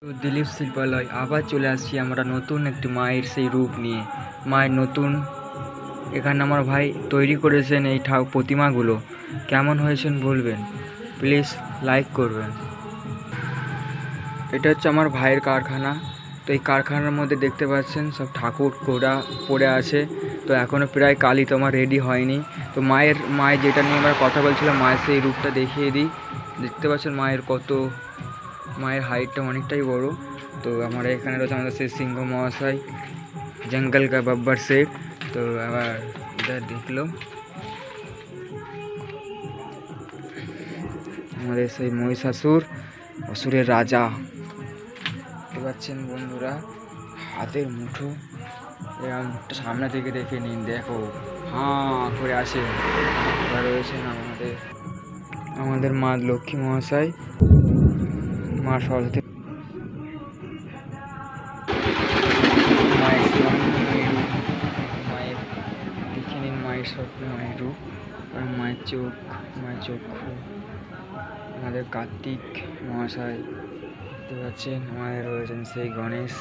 তো দিলীপ শিল্পালয় আবার চলে আসছি আমরা নতুন একটি মায়ের সেই রূপ নিয়ে। মায়ের নতুন এখানে আমার ভাই তৈরি করেছেন এই প্রতিমাগুলো। কেমন হয়েছেন বলবেন, প্লিজ লাইক করবেন। এটা হচ্ছে আমার ভাইয়ের কারখানা। তো এই কারখানার মধ্যে দেখতে পাচ্ছেন সব ঠাকুর কোড়া পড়ে আছে। তো এখনও প্রায় কালী তোমার রেডি হয়নি। তো মায়ের যেটা নিয়ে আমরা কথা বলছিলাম, মায়ের সেই রূপটা দেখিয়ে দিই। দেখতে পাচ্ছেন মায়ের হাইটটা অনেকটাই বড়। তো আমরা এখানে রয়েছে আমাদের সেই সিংহ মহাশয়, জঙ্গল কা বাব্বার শেখ। তো আবার এটা দেখলো আমাদের সেই মহিষাসুর, অসুরের রাজা। দেখতে পাচ্ছেন বন্ধুরা, হাতের মুঠো এরকম সামনে থেকে দেখে নিন, দেখো হাঁ করে আসে। এবার রয়েছেন আমাদের মা লক্ষ্মী মহাশয়, মা সরস্বতী, মায়ের দেখে নিন মায়ের মায়ের রূপ, মায়ের চক্ষু। আমাদের কার্তিক মহাশয় দেখতে পাচ্ছেন, আমাদের রয়েছেন সেই গণেশ।